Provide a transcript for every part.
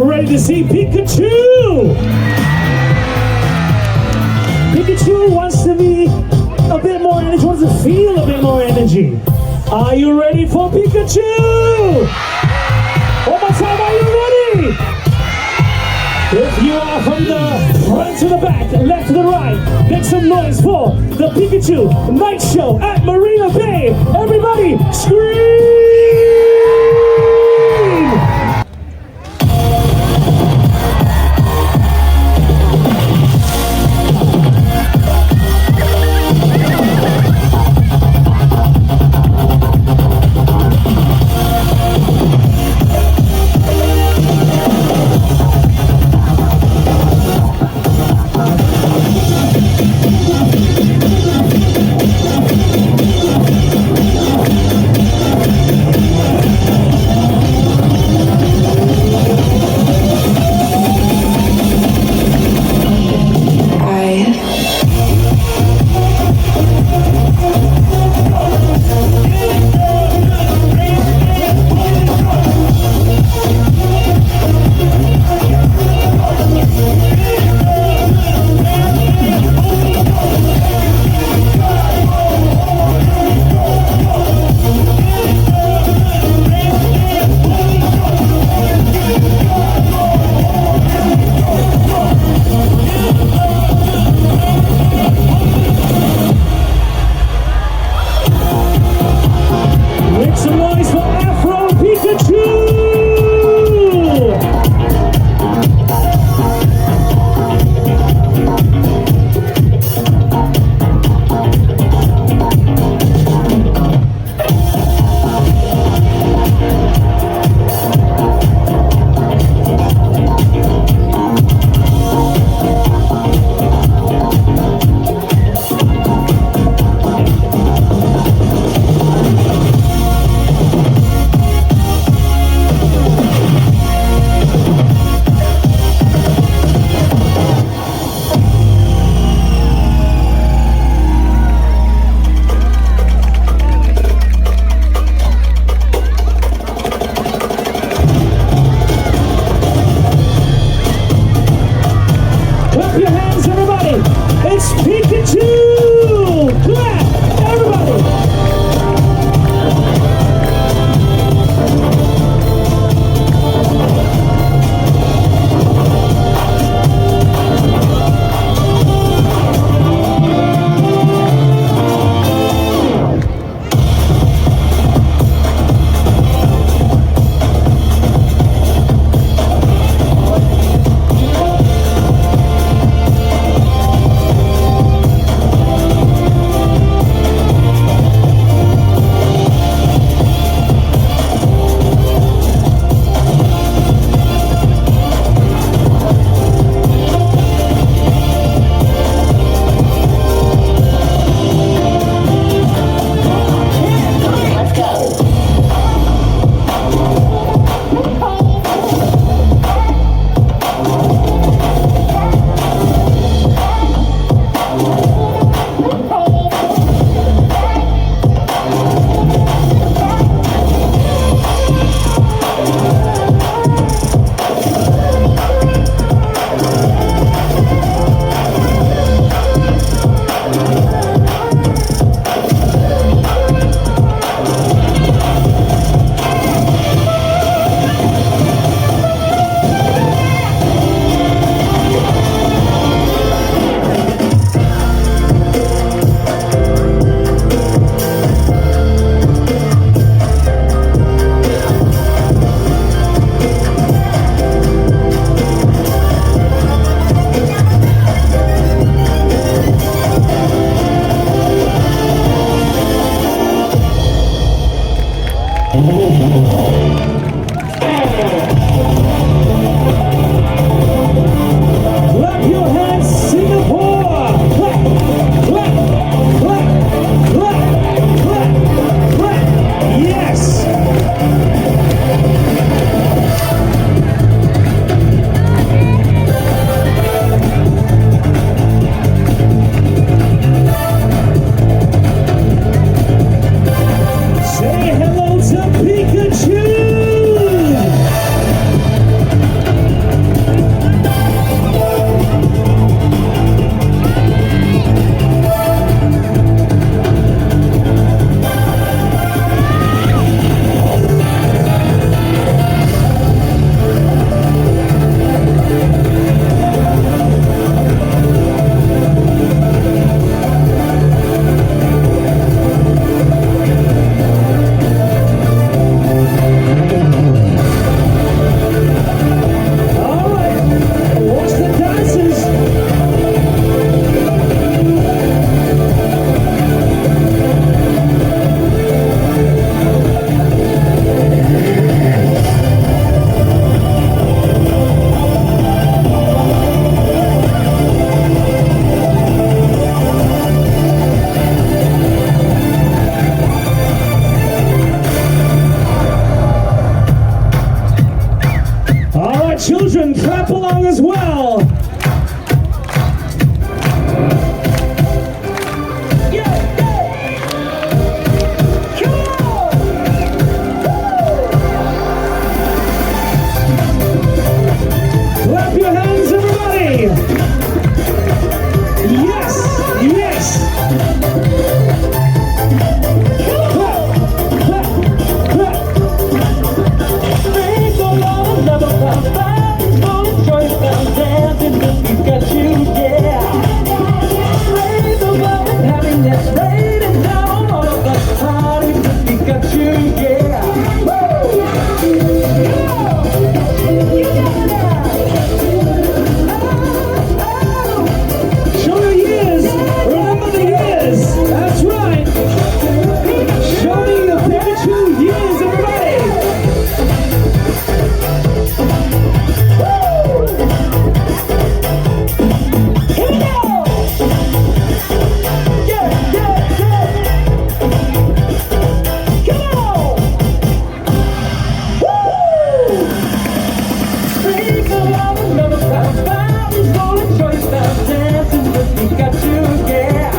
Ready to see Pikachu? Pikachu wants to be a bit more energy, wants to feel a bit more energy. Are you ready for Pikachu? One more time, are you ready? If you are from the front to the back, left to the right, make some noise for the Pikachu Night Show at Marina Bay. Everybody scream! our children clap along as well. Clap your hands, everybody! Yes! Yes! Clap! Clap! Clap! Ain't no love, love about that. No choice about dancing with Pikachu, yeah. Ain't no love in happiness, raining down all of the party with Pikachu, yeah. Woo! You got it! Show your years! Remember the years! That's right! Show me your Pikachu years, everybody! Here we go! Yeah, yeah, yeah! Come on! Woo! Streets of love and love about fountains, golden choice about dancing with Pikachu, yeah!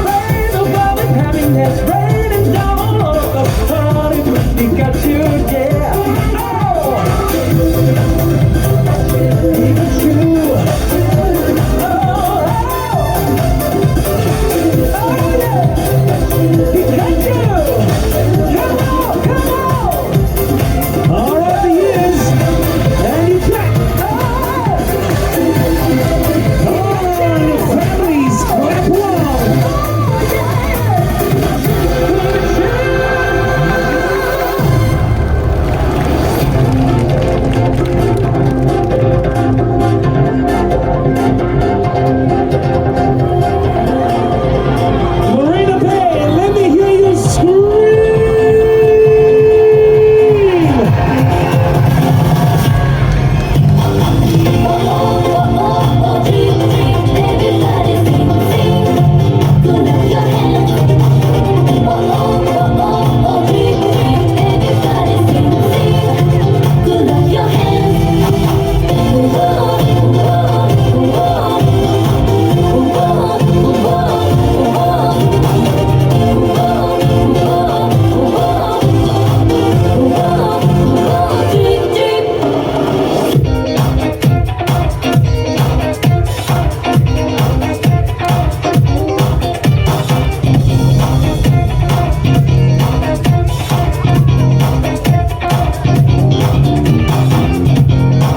Rain of love and happiness, raining down all of the party with Pikachu, yeah! Oh! Pikachu! All right, the years! And you clap! Come on, families, clap along! Marina Bay, let me hear you scream!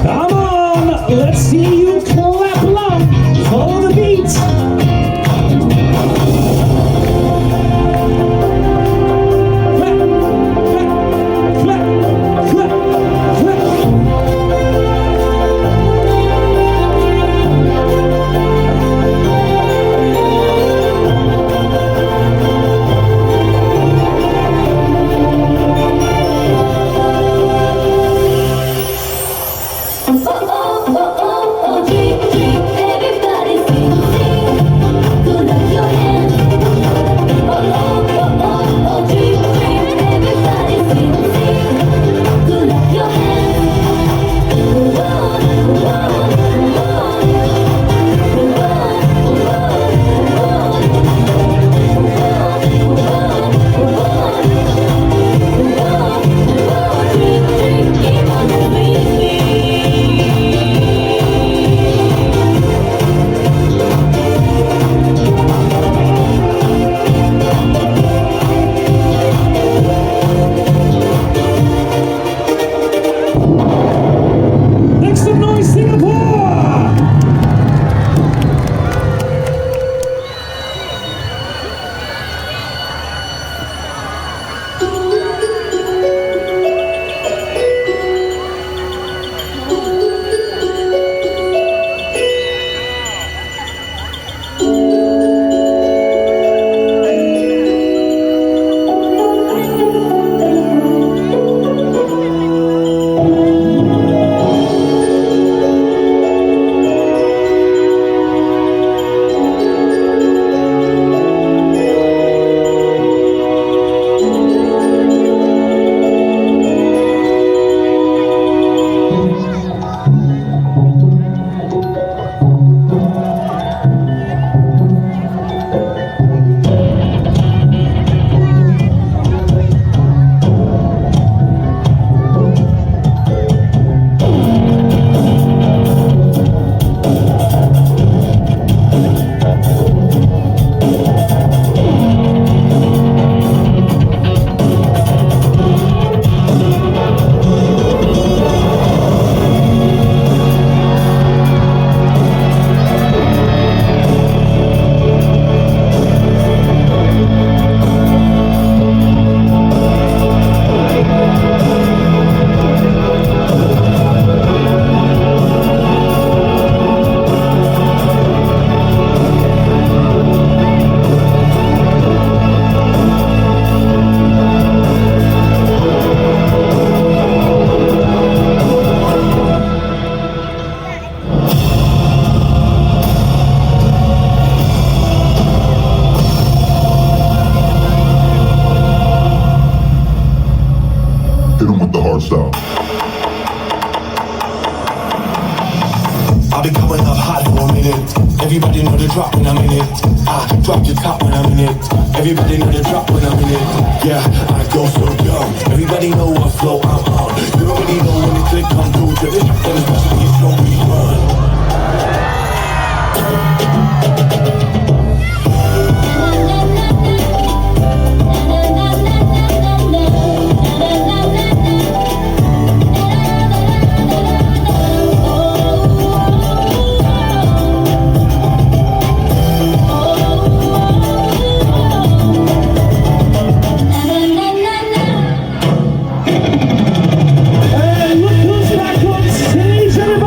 Come on, let's see you clap along. Follow the beat. Clap, clap, clap, clap, clap. Everybody know the drop when I'm in it. I drop the top when I'm in it. Everybody know the drop when I'm in it. Yeah, I go so dumb. Everybody know what flow I'm on. You already know when the click come through. To this then it's supposed to be slow we run. And look who's back on stage, everybody!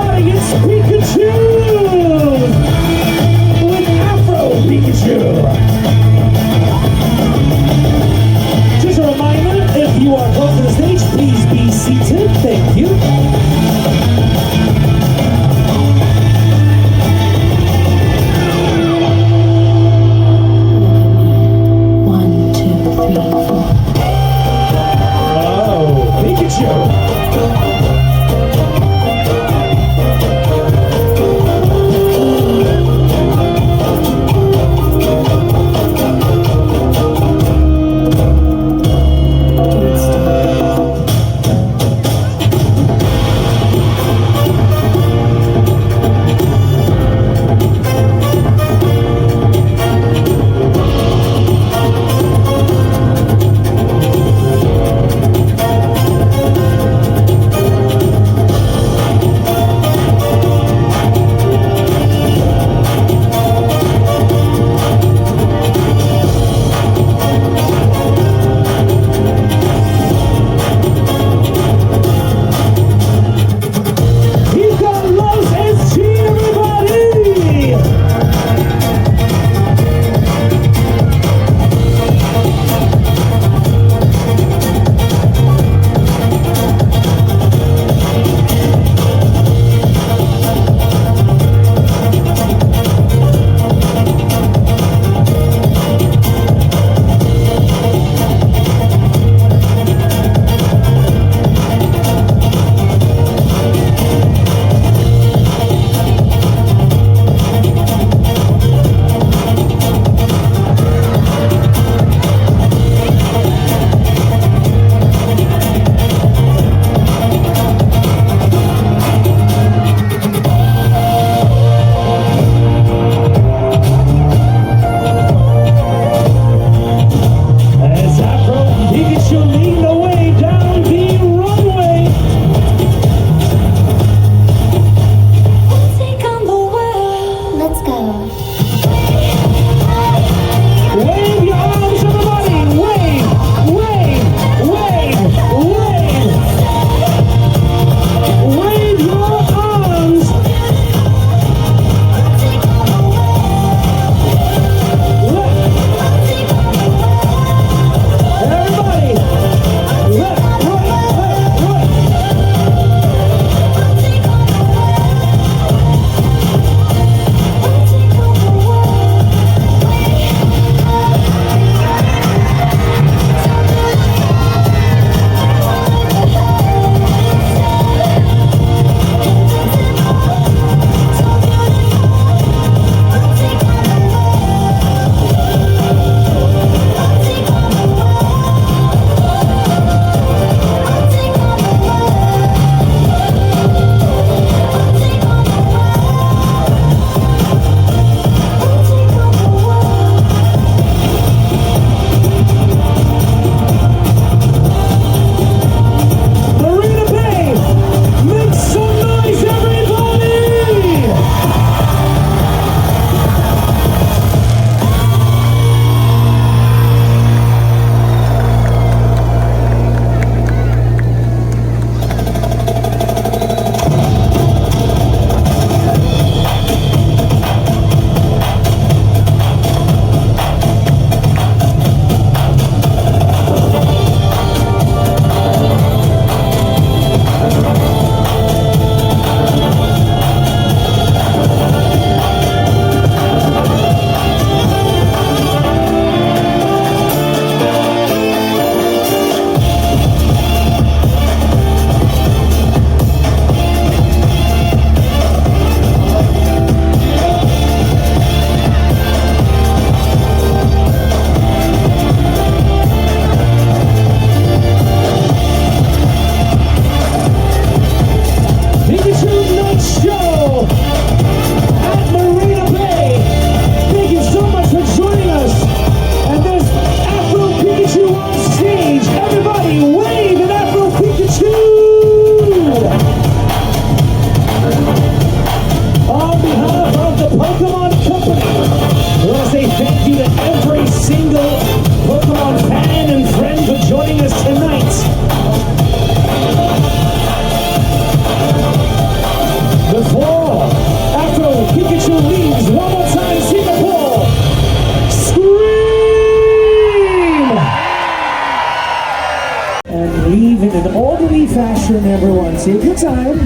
mention everyone. Take your time.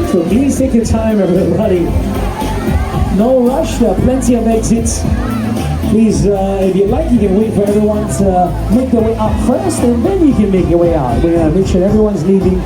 So please take your time, everybody. No rush, there are plenty of exits. Please, if you'd like, you can wait for everyone to make their way up first, and then you can make your way out. We're gonna make sure everyone's leaving